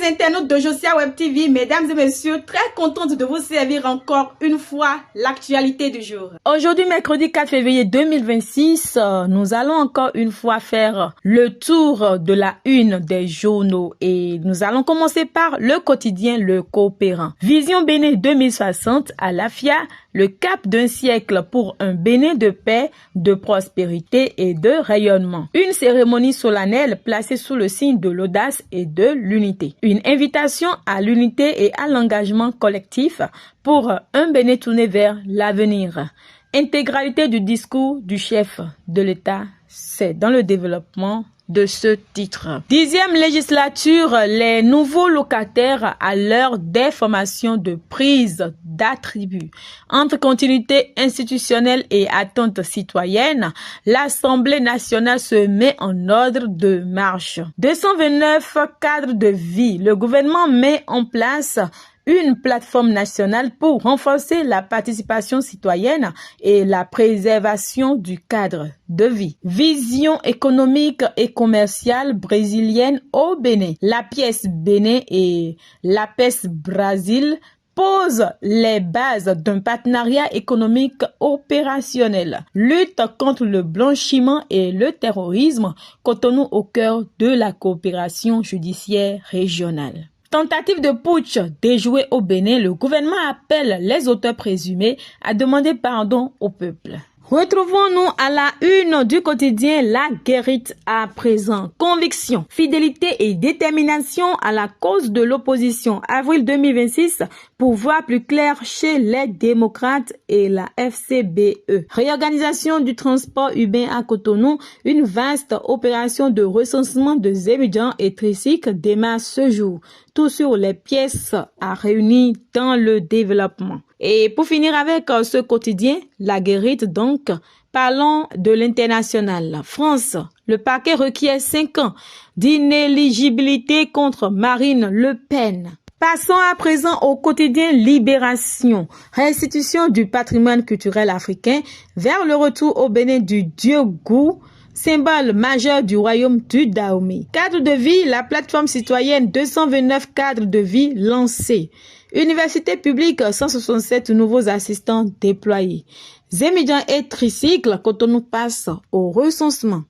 Amis internautes de Josia Web TV, mesdames et messieurs, très contente de vous servir encore une fois l'actualité du jour. Aujourd'hui, mercredi 4 février 2026, nous allons encore une fois faire le tour de la une des journaux et nous allons commencer par le quotidien Le Coopérant. Vision Bénin 2060 à l'AFIA, le cap d'un siècle pour un Bénin de paix, de prospérité et de rayonnement. Une cérémonie solennelle placée sous le signe de l'audace et de l'unité. Une invitation à l'unité et à l'engagement collectif pour un Bénin tourné vers l'avenir. Intégralité du discours du chef de l'État, c'est dans le développement de ce titre. 10e législature, les nouveaux locataires à l'heure des formations de prise d'attributs. Entre continuité institutionnelle et attente citoyenne, l'Assemblée nationale se met en ordre de marche. 229 cadres de vie. Le gouvernement met en place une plateforme nationale pour renforcer la participation citoyenne et la préservation du cadre de vie. Vision économique et commerciale brésilienne au Bénin. La pièce Bénin et l'APES Brésil pose les bases d'un partenariat économique opérationnel. Lutte contre le blanchiment et le terrorisme, Cotonou au cœur de la coopération judiciaire régionale. Tentative de putsch déjouée au Bénin, le gouvernement appelle les auteurs présumés à demander pardon au peuple. Retrouvons-nous à la une du quotidien La Guérite à présent. Conviction, fidélité et détermination à la cause de l'opposition. Avril 2026, pour voir plus clair chez les démocrates et la FCBE. Réorganisation du transport urbain à Cotonou. Une vaste opération de recensement de étudiants et tricycles démarre ce jour. Tout sur les pièces à réunir dans le développement. Et pour finir avec ce quotidien, La Guérite donc, parlons de l'international. France, le parquet requiert 5 ans d'inéligibilité contre Marine Le Pen. Passons à présent au quotidien Libération, restitution du patrimoine culturel africain vers le retour au Bénin du dieu Gou, symbole majeur du royaume du Dahomey. Cadre de vie, la plateforme citoyenne 229 cadres de vie lancée. Université publique, 167 nouveaux assistants déployés. Étudiants et tricycles, Cotonou passe au recensement.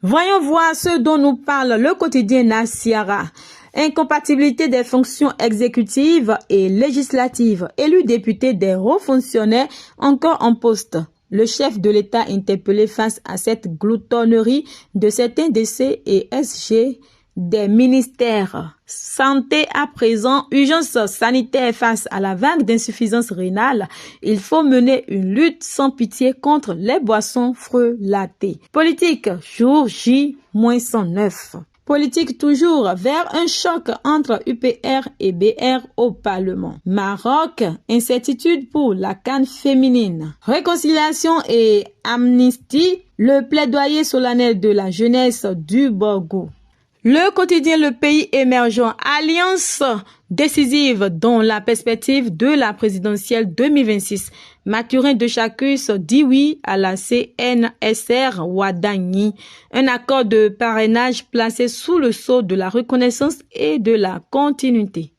Voyons voir ce dont nous parle le quotidien Nasiara. Incompatibilité des fonctions exécutives et législatives. Élu député des hauts fonctionnaires encore en poste. Le chef de l'État interpellé face à cette gloutonnerie de certains DC et SG des ministères. Santé à présent, urgence sanitaire face à la vague d'insuffisance rénale. Il faut mener une lutte sans pitié contre les boissons frelatées. Politique, jour J-109. Politique toujours vers un choc entre UPR et BR au Parlement. Maroc, incertitude pour la CAN féminine. Réconciliation et amnistie, le plaidoyer solennel de la jeunesse du Borgo. Le quotidien Le Pays émergent, alliance décisive dans la perspective de la présidentielle 2026. Mathurin de Chacus dit oui à la CNSR Ouadagni, un accord de parrainage placé sous le sceau de la reconnaissance et de la continuité.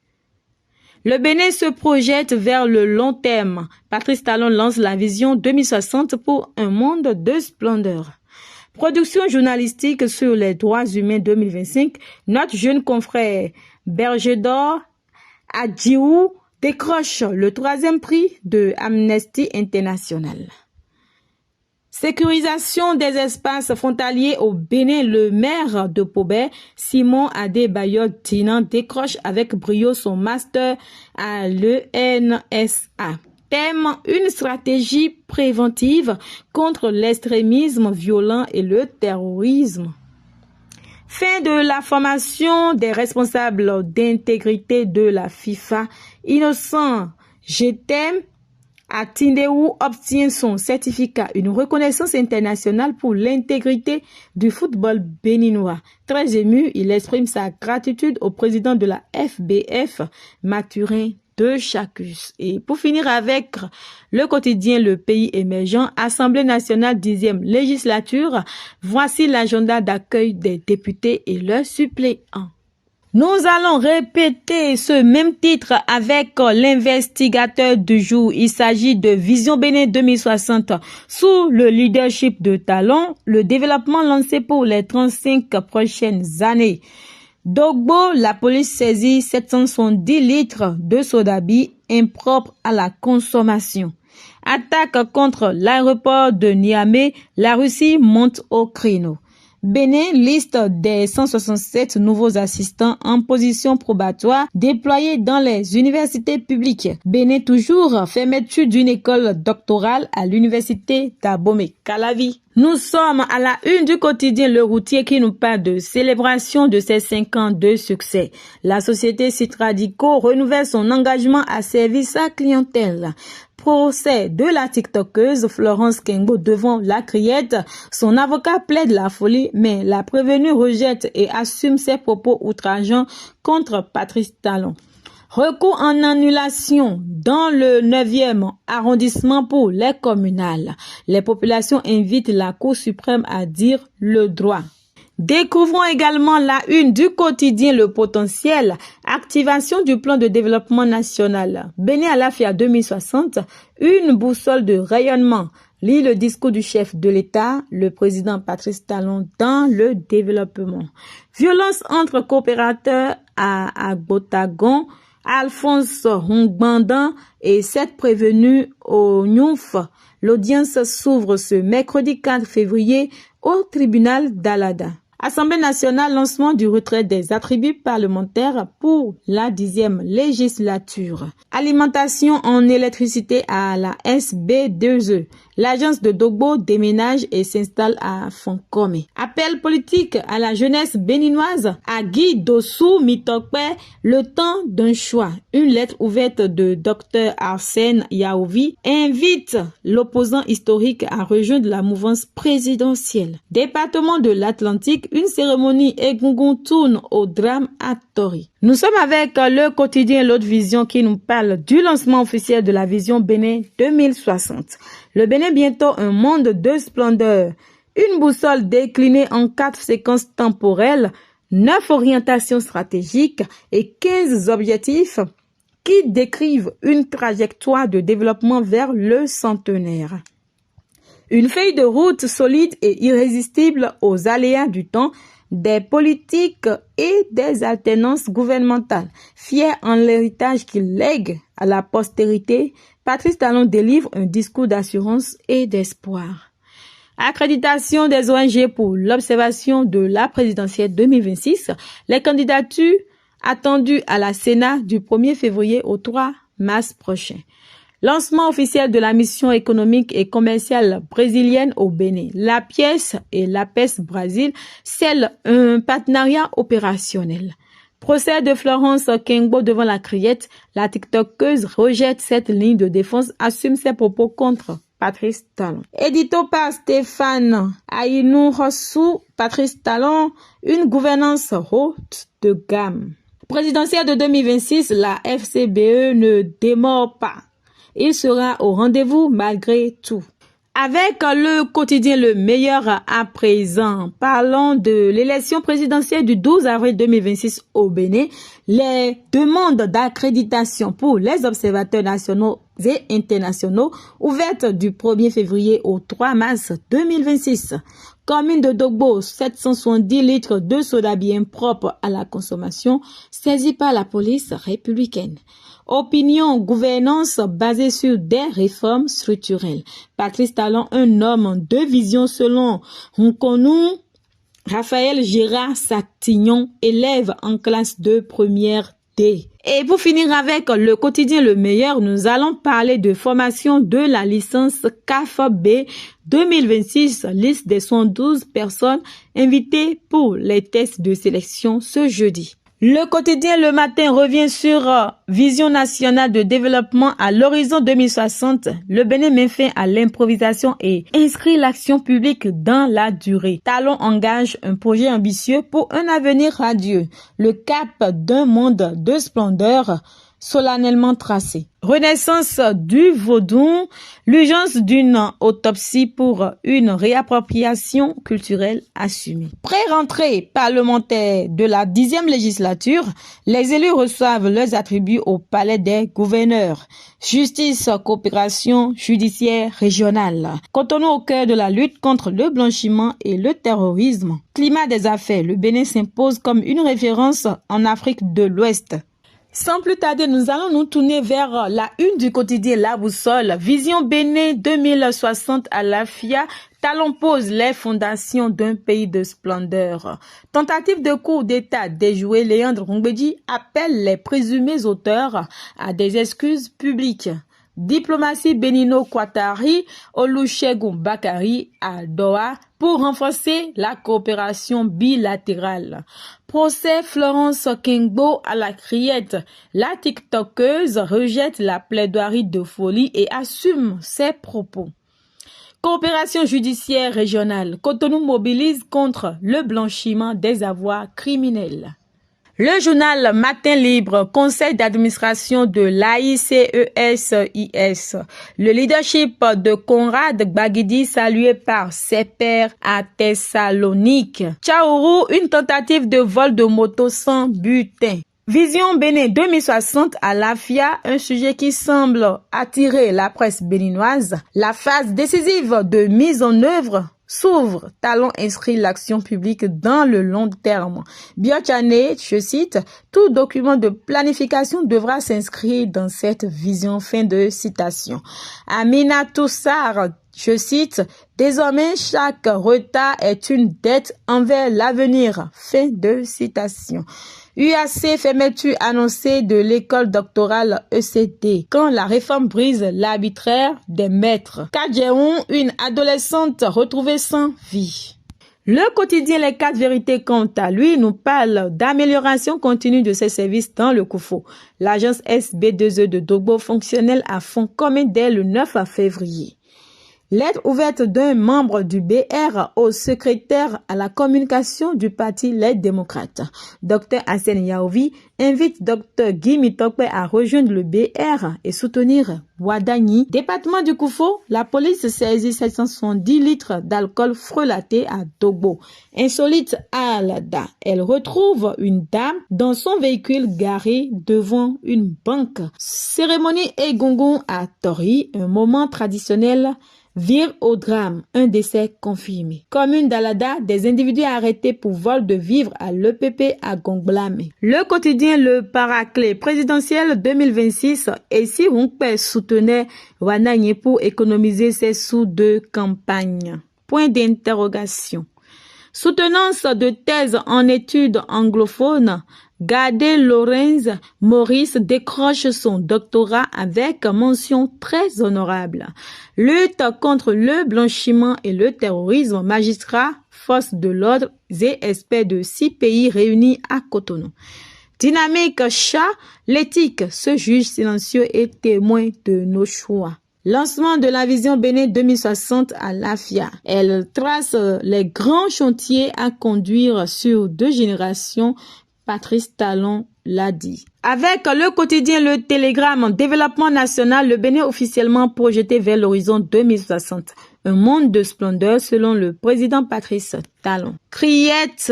Le Bénin se projette vers le long terme. Patrice Talon lance la vision 2060 pour un monde de splendeur. Production journalistique sur les droits humains 2025, notre jeune confrère Berger d'Or Adjiou décroche le 3e prix de Amnesty International. Sécurisation des espaces frontaliers au Bénin, le maire de Pobé, Simon Adebayo Dinan, décroche avec brio son master à l'ENSA. Thème, une stratégie préventive contre l'extrémisme violent et le terrorisme. Fin de la formation des responsables d'intégrité de la FIFA. Innocent Jetem à Tindéou obtient son certificat, une reconnaissance internationale pour l'intégrité du football béninois. Très ému, il exprime sa gratitude au président de la FBF, Mathurin de Chacus. Et pour finir avec le quotidien Le Pays émergent, Assemblée nationale 10e législature, voici l'agenda d'accueil des députés et leurs suppléants. Nous allons répéter ce même titre avec l'investigateur du jour. Il s'agit de Vision Bénin 2060. Sous le leadership de Talon, le développement lancé pour les 35 prochaines années. Dogbo, la police saisit 770 litres de soda-bi impropre à la consommation. Attaque contre l'aéroport de Niamey, la Russie monte au créneau. Bénin liste des 167 nouveaux assistants en position probatoire déployés dans les universités publiques. Bénin toujours fermeture d'une école doctorale à l'université d'Abomey-Calavi. Nous sommes à la une du quotidien Le Routier qui nous parle de célébration de ses 5 ans de succès. La société Citradico renouvelle son engagement à servir sa clientèle. Procès de la tiktokeuse Florence Kengo devant la criette. Son avocat plaide la folie, mais la prévenue rejette et assume ses propos outrageants contre Patrice Talon. Recours en annulation dans le 9e arrondissement pour les communales. Les populations invitent la Cour suprême à dire le droit. Découvrons également la une du quotidien Le Potentiel, activation du plan de développement national. Bénin à l'AFIA 2060, une boussole de rayonnement. Lit le discours du chef de l'État, le président Patrice Talon, dans le développement. Violence entre coopérateurs à Agbotagon, Alphonse Hongbandan et 7 prévenus au Nyouf. L'audience s'ouvre ce mercredi 4 février au tribunal d'Alada. Assemblée nationale, lancement du retrait des attributs parlementaires pour la 10e législature. Alimentation en électricité à la SB2E. L'agence de Dogbo déménage et s'installe à Fonkome. Appel politique à la jeunesse béninoise à Guy Dossou Mitokpe, le temps d'un choix. Une lettre ouverte de Dr Arsène Yaovi invite l'opposant historique à rejoindre la mouvance présidentielle. Département de l'Atlantique, une cérémonie Egungun tourne au drame à Tori. Nous sommes avec le quotidien L'Autre Vision qui nous parle du lancement officiel de la Vision Bénin 2060. Le Bénin bientôt un monde de splendeur. Une boussole déclinée en 4 séquences temporelles, 9 orientations stratégiques et 15 objectifs qui décrivent une trajectoire de développement vers le centenaire. Une feuille de route solide et irrésistible aux aléas du temps, des politiques et des alternances gouvernementales. Fier en l'héritage qu'il lègue à la postérité, Patrice Talon délivre un discours d'assurance et d'espoir. Accréditation des ONG pour l'observation de la présidentielle 2026. Les candidatures attendues à la Sénat du 1er février au 3 mars prochain. Lancement officiel de la mission économique et commerciale brésilienne au Bénin. La pièce et l'APES Brésil scellent un partenariat opérationnel. Procès de Florence Kengo devant la criette. La tiktokeuse rejette cette ligne de défense, assume ses propos contre Patrice Talon. Édito par Stéphane Aïnou Rossou, Patrice Talon, une gouvernance haute de gamme. Présidentielle de 2026, la FCBE ne démord pas. Il sera au rendez-vous malgré tout. Avec le quotidien Le Meilleur à présent, parlons de l'élection présidentielle du 12 avril 2026 au Bénin. Les demandes d'accréditation pour les observateurs nationaux et internationaux ouvertes du 1er février au 3 mars 2026. Commune de Dogbo, 770 litres de soda-bi impropre à la consommation, saisis par la police républicaine. Opinion, gouvernance basée sur des réformes structurelles. Patrice Talon, un homme de vision selon Nkonou. Raphaël Gérard Satignon, élève en classe de première D. Et pour finir avec le quotidien Le Meilleur, nous allons parler de formation de la licence CAF-B 2026, liste des 112 personnes invitées pour les tests de sélection ce jeudi. Le quotidien Le Matin revient sur Vision nationale de développement à l'horizon 2060. Le Bénin met fin à l'improvisation et inscrit l'action publique dans la durée. Talon engage un projet ambitieux pour un avenir radieux. Le cap d'un monde de splendeur solennellement tracé. Renaissance du vaudou, l'urgence d'une autopsie pour une réappropriation culturelle assumée. Pré-rentrée parlementaire de la 10e législature, les élus reçoivent leurs attributs au palais des gouverneurs. Justice, coopération judiciaire régionale. Cotonou au cœur de la lutte contre le blanchiment et le terrorisme. Climat des affaires, le Bénin s'impose comme une référence en Afrique de l'Ouest. Sans plus tarder, nous allons nous tourner vers la une du quotidien La Boussole. Vision Bénin 2060 à l'AFIA. Talon pose les fondations d'un pays de splendeur. Tentative de coup d'État déjouée, Léandre Rongbedji appelle les présumés auteurs à des excuses publiques. Diplomatie bénino-quatari, Olusegun Bakari à Doha pour renforcer la coopération bilatérale. Procès Florence Kingbo à la criette. La tiktokeuse rejette la plaidoirie de folie et assume ses propos. Coopération judiciaire régionale. Cotonou mobilise contre le blanchiment des avoirs criminels. Le journal Matin Libre, conseil d'administration de l'AICESIS. Le leadership de Conrad Gbagidi salué par ses pairs à Thessalonique. Tchaourou, une tentative de vol de moto sans butin. Vision Bénin 2060 à l'AFIA, un sujet qui semble attirer la presse béninoise. La phase décisive de mise en œuvre s'ouvre. Talon inscrit l'action publique dans le long terme. Biochane, je cite, tout document de planification devra s'inscrire dans cette vision. Fin de citation. Amina Toussar, je cite, désormais chaque retard est une dette envers l'avenir. Fin de citation. UAC fermeture annoncée de l'école doctorale ECD quand la réforme brise l'arbitraire des maîtres. Kadjeon, une adolescente retrouvée sans vie. Le quotidien Les 4 vérités, quant à lui, nous parle d'amélioration continue de ses services dans le Koufo. L'agence SB2E de Dogbo fonctionnelle à fond commun dès le 9 février. Lettre ouverte d'un membre du BR au secrétaire à la communication du parti Les Démocrates. Dr Hassen Yaovi invite Dr Guy Mitokpe à rejoindre le BR et soutenir Wadani. Département du Koufo, la police saisit 770 litres d'alcool frelaté à Dogbo. Insolite à Alada, elle retrouve une dame dans son véhicule garé devant une banque. Cérémonie Egungun à Tori, un moment traditionnel vire au drame, un décès confirmé. Commune d'Alada, des individus arrêtés pour vol de vivres à l'EPP à Gongblame. Le quotidien Le Paraclet présidentiel 2026 et si Runkpe soutenait Wanagné pour économiser ses sous de campagne. Point d'interrogation. Soutenance de thèse en études anglophones, Gade Lorenz Maurice décroche son doctorat avec mention très honorable. Lutte contre le blanchiment et le terrorisme, magistrats, forces de l'ordre et experts de 6 pays réunis à Cotonou. Dynamique chat, l'éthique, ce juge silencieux et témoin de nos choix. Lancement de la vision Bénin 2060 à l'AFIA. Elle trace les grands chantiers à conduire sur 2 générations. Patrice Talon l'a dit. Avec le quotidien Le Télégramme, développement national, le Bénin officiellement projeté vers l'horizon 2060. Un monde de splendeur selon le président Patrice Talon. Criette,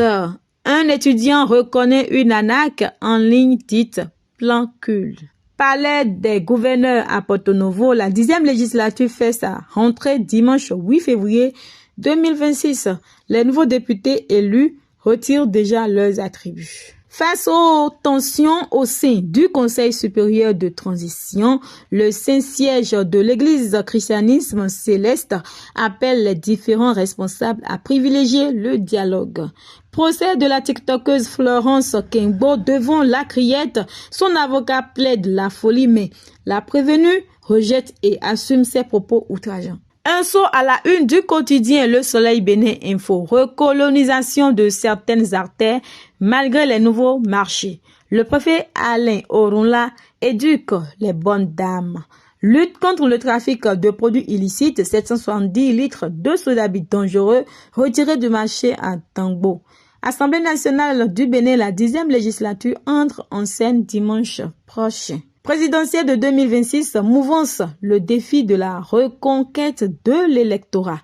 un étudiant reconnaît une ANAQ en ligne dite Plan Cul. Palais des gouverneurs à Porto Novo, la 10e législature fait sa rentrée dimanche 8 février 2026. Les nouveaux députés élus retirent déjà leurs attributs. Face aux tensions au sein du Conseil supérieur de transition, le Saint-Siège de l'Église christianisme céleste appelle les différents responsables à privilégier le dialogue. Procès de la tiktokeuse Florence Kingbo devant la criette, son avocat plaide la folie mais la prévenue rejette et assume ses propos outrageants. Un saut à la une du quotidien Le Soleil Bénin Info. Recolonisation de certaines artères malgré les nouveaux marchés. Le préfet Alain Orunla éduque les bonnes dames. Lutte contre le trafic de produits illicites. 770 litres de soda dangereux retirés du marché à Tangbo. Assemblée nationale du Bénin, la 10e législature entre en scène dimanche prochain. Présidentielle de 2026, mouvance le défi de la reconquête de l'électorat.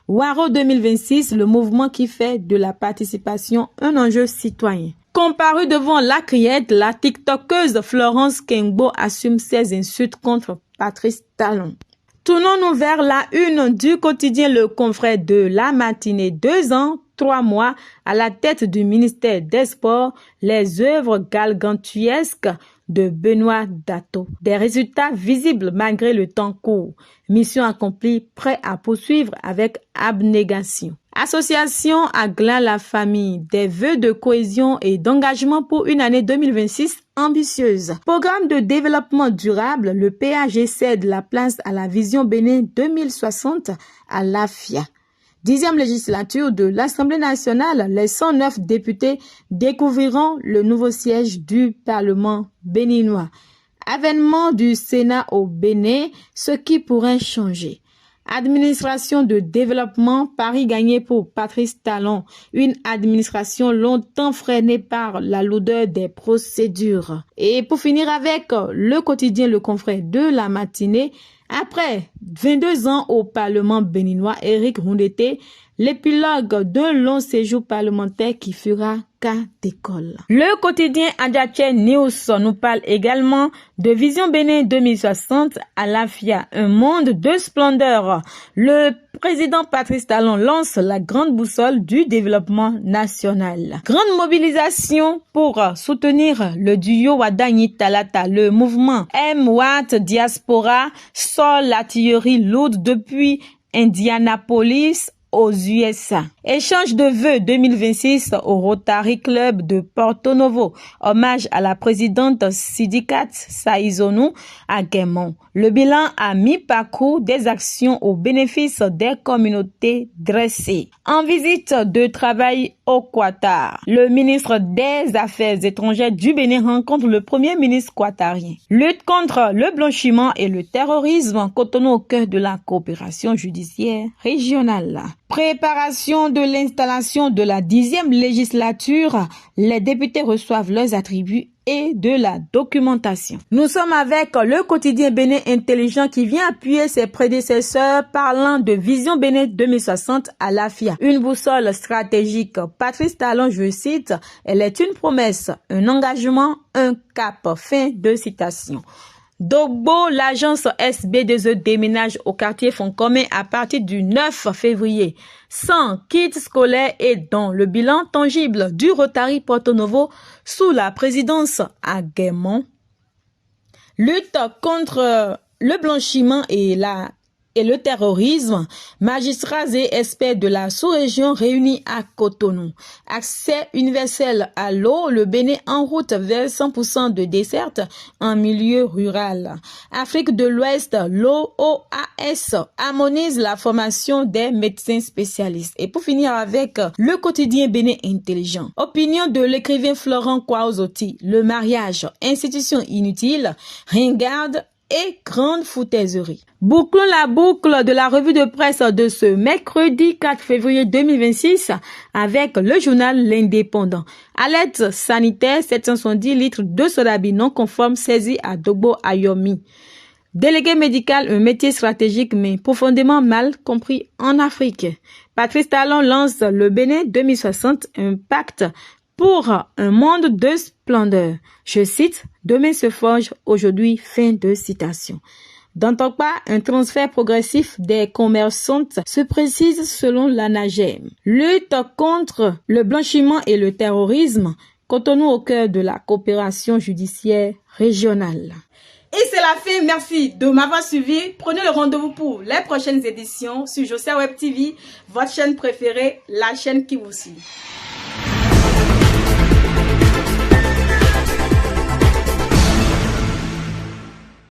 Waro 2026, le mouvement qui fait de la participation un enjeu citoyen. Comparue devant la criette, la tiktokeuse Florence Kengbo assume ses insultes contre Patrice Talon. Tournons-nous vers la une du quotidien Le Confrère de la matinée. 2 ans, 3 mois à la tête du ministère des Sports, les œuvres gargantuesques de Benoît Dato. Des résultats visibles malgré le temps court. Mission accomplie, prêt à poursuivre avec abnégation. Association Agla la famille, des vœux de cohésion et d'engagement pour une année 2026 ambitieuse. Programme de développement durable, le PAG cède la place à la Vision Bénin 2060 à l'AFIA. 10e législature de l'Assemblée nationale, les 109 députés découvriront le nouveau siège du Parlement béninois. Avènement du Sénat au Bénin, ce qui pourrait changer. Administration de développement, pari gagné pour Patrice Talon. Une administration longtemps freinée par la lourdeur des procédures. Et pour finir avec le quotidien Le Confrère de la matinée, après 22 ans au Parlement béninois, Éric Rondeté, l'épilogue d'un long séjour parlementaire qui fera cas d'école. Le quotidien Adjache News nous parle également de Vision Bénin 2060 à l'AFIA, un monde de splendeur. Le président Patrice Talon lance la grande boussole du développement national. Grande mobilisation pour soutenir le duo Wadani Talata. Le mouvement M-Watt Diaspora sort l'artillerie lourde depuis Indianapolis aux USA. Échange de vœux 2026 au Rotary Club de Porto Novo. Hommage à la présidente Sidikat Saïzonou à Guémont. Le bilan à mi-parcours des actions au bénéfice des communautés dressées. En visite de travail au Qatar, le ministre des Affaires étrangères du Bénin rencontre le premier ministre qatarien. Lutte contre le blanchiment et le terrorisme, Cotonou au cœur de la coopération judiciaire régionale. Préparation de l'installation de la 10e législature, les députés reçoivent leurs attributs et de la documentation. Nous sommes avec le quotidien Bénin Intelligent qui vient appuyer ses prédécesseurs parlant de Vision Bénin 2060 à l'AFIA. Une boussole stratégique. Patrice Talon, je cite, elle est une promesse, un engagement, un cap. Fin de citation. Dogbo, l'agence SB2E déménage au quartier Fonds commun à partir du 9 février. 100 kits scolaires et dans le bilan tangible du Rotary Porto Novo sous la présidence à Guémont. Lutte contre le blanchiment et le terrorisme, magistrats et experts de la sous-région réunis à Cotonou. Accès universel à l'eau, le Bénin en route vers 100% de desserte en milieu rural. Afrique de l'Ouest, l'OAS harmonise la formation des médecins spécialistes. Et pour finir avec le quotidien Bénin Intelligent. Opinion de l'écrivain Florent Kwaozoti, le mariage, institution inutile, ringarde et grande foutaiserie. Bouclons la boucle de la revue de presse de ce mercredi 4 février 2026 avec le journal L'Indépendant. Alerte sanitaire, 770 litres de sodabi non conforme saisis à Dogbo Ayomi. Délégué médical, un métier stratégique mais profondément mal compris en Afrique. Patrice Talon lance le Bénin 2060, un pacte pour un monde de splendeur. Je cite, demain se forge, aujourd'hui, fin de citation. Dans ton pas, un transfert progressif des commerçantes se précise selon l'ANAGEM. Lutte contre le blanchiment et le terrorisme, Cotonou au cœur de la coopération judiciaire régionale. Et c'est la fin, merci de m'avoir suivi. Prenez le rendez-vous pour les prochaines éditions sur Jossia Web TV, votre chaîne préférée, la chaîne qui vous suit.